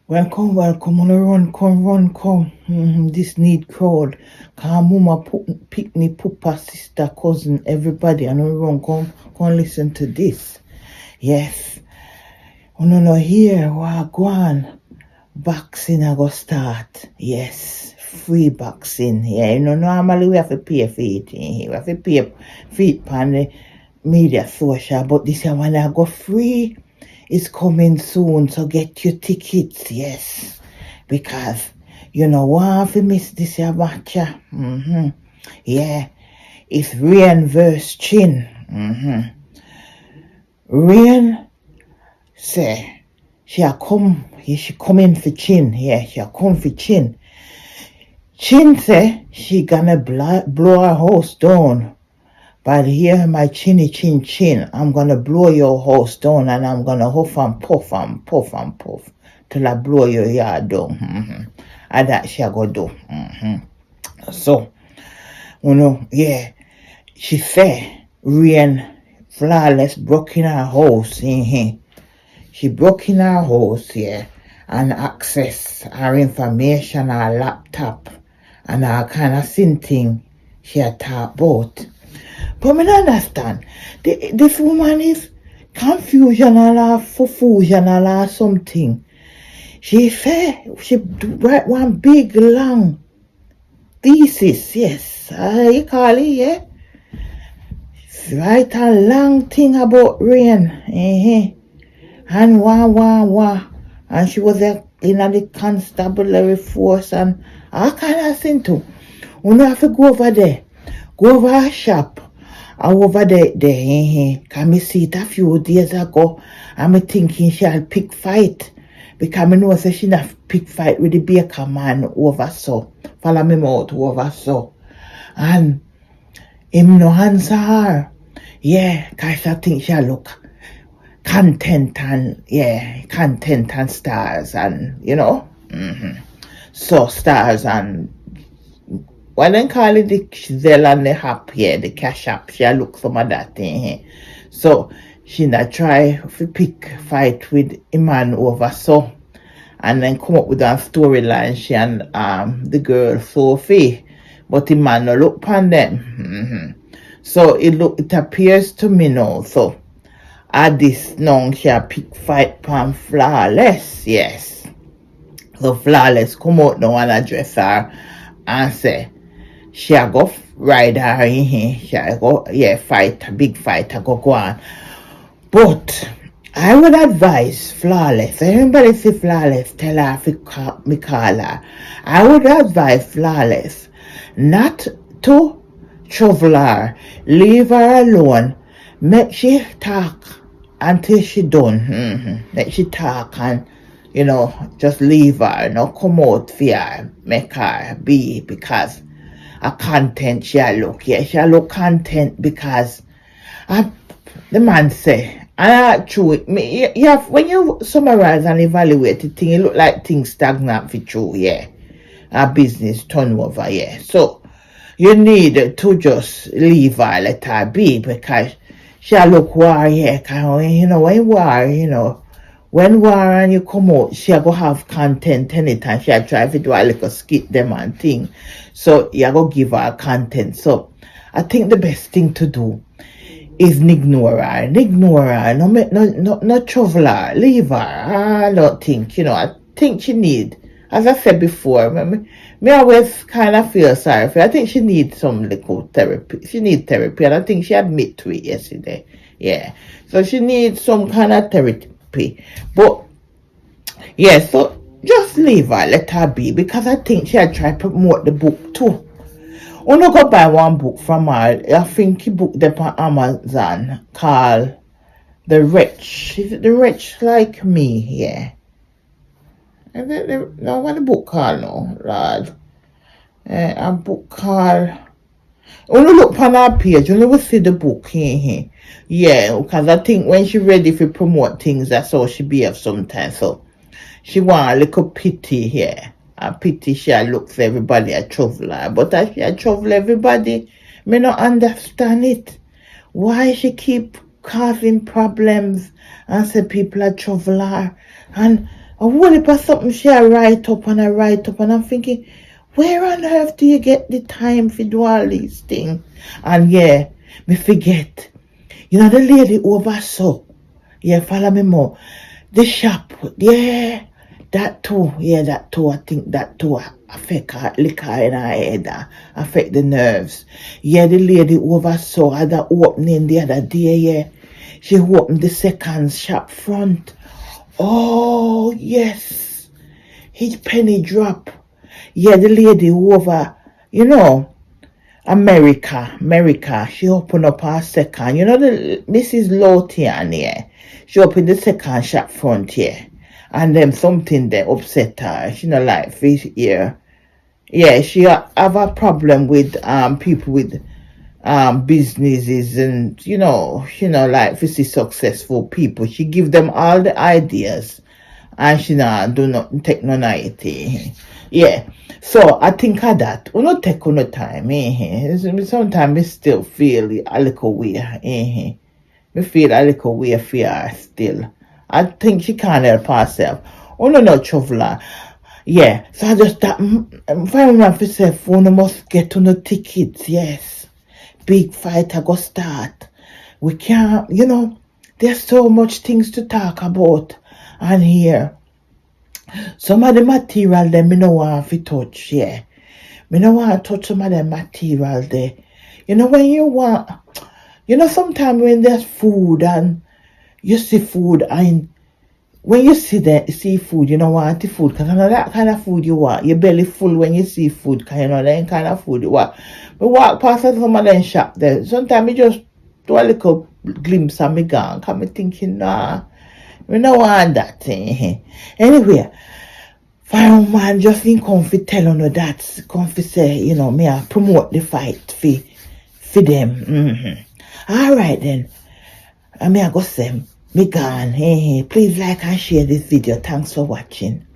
Welcome, welcome, on a run, come. This need crowd. Come, mama, pick me, papa, sister, cousin, everybody, and on run, come listen to this. Yes, no here, go on. Vaccine I go start. Yes, free vaccine. Yeah, normally we have to pay for it. We have to pay for it on the media social, but this one I go free. It's coming soon, so get your tickets, yes. Because you know what if you miss this here match. Yeah. It's Rain versus Chin. Rain say she come in for Chin. Yeah, she come for Chin. Chin say she gonna blow her house down. But here, my chinny chin, I'm gonna blow your house down and I'm gonna huff and puff and puff and puff till I blow your yard down. And that she go do. So, yeah, she say Rain flawless broke in her house. She broke in her house, yeah, and access her information, her laptop, and her kind of thing she had talked about. But I don't understand. This woman is confusional or fufusional or something. She said she write one big long thesis, yes. You call it, yeah? She write a long thing about Rain. And wah. And she was in the constabulary force and all kind of thing too. We have to go over there. Go over her shop. Over there, can me see it a few days ago, and me thinking she'll pick fight. Because me know say she not pick fight with the baker man over so. Follow me out over so. And him no answer her. Yeah, cause I think she'll look content and stars and, So stars and what they call it, the Zelle and the app, the cash app, she look some of that thing. So she not try to pick fight with a man over so and then come up with a storyline she and the girl Sophie, but the man no look upon them. So it appears to me now, so at this now she pick fight pan flawless, yes. So flawless come out now and address her and say she a go ride her in here. She a go, fight, big fight, I go on. But I would advise flawless. Everybody say flawless, tell her if me call her. I would advise flawless not to trouble her. Leave her alone. Make she talk until she done. Make she talk and just leave her. Not come out for her. Make her be because a content she look. Yeah, she look content because the man say, and true, when you summarize and evaluate the thing, it look like things stagnant for true, yeah. A business turnover, yeah. So you need to just leave her, let her be because she look war, yeah. When war, when war and you come out, she go have content anytime. She try to do a little skit them and thing. So you go give her content. So I think the best thing to do is ignore her. No trouble her. Leave her. I don't think, I think she need, as I said before, me always kind of feel sorry for her. I think she needs some little therapy. She needs therapy, and I think she admitted to it yesterday. Yeah. So she needs some kind of therapy. But yeah, so just leave her, let her be, because I think she'll try to promote the book too. I no go buy one book from her. I think he booked them on Amazon called The Rich. Is it The Rich Like Me? Yeah. No, what the book called now, Lord? A book called. Only look on her page, only will see the book. Yeah, because I think when she ready for promote things, that's how she behave sometimes. So she want a little pity here. A pity she look for everybody a trouble her. But as she trouble everybody, me not understand it. Why she keep causing problems and say people are trouble her. And a whole heap of something she a write up and I write up, and I'm thinking, where on earth do you get the time to do all these things? And yeah, me forget. You know the lady over so. Yeah, follow me more. The shop, yeah, that too. Yeah, that too. I think that too affect her liquor in her head, affect the nerves. Yeah, the lady oversaw had the opening the other day, yeah. She opened the second shop front. Oh, yes. His penny drop. Yeah, the lady over, you know, America. She opened up her second. You know the Mrs. Lotian, yeah. She opened the second shop front here. And then something there upset her. She not like fish here. Yeah, she have a problem with people with businesses, and like if see successful people. She give them all the ideas and she not do not take no nighty. Yeah. So I think of that. We not take no time, sometimes we still feel a little weird, We feel a little weird for her still. I think she can't help herself. No traveler. Yeah. So I just that find out for herself, we must get on the tickets, yes. Big fight I go start. We can't, there's so much things to talk about and hear. Some of the material them me no want to touch, yeah. Me no want to touch some of the material there. When you want, sometimes when there's food and you see food, and when you see food, you don't want the food, because I know that kind of food you want. Your belly full when you see food, because you know that kind of food you want. We walk past some of them shop there. Sometimes we just do a little glimpse of me gone, because me thinking, nah, we don't want that. Anyway, fireman just in comfy tell on that, comfy say, me I promote the fight for them. Alright then. I go say, me gone. Please like and share this video. Thanks for watching.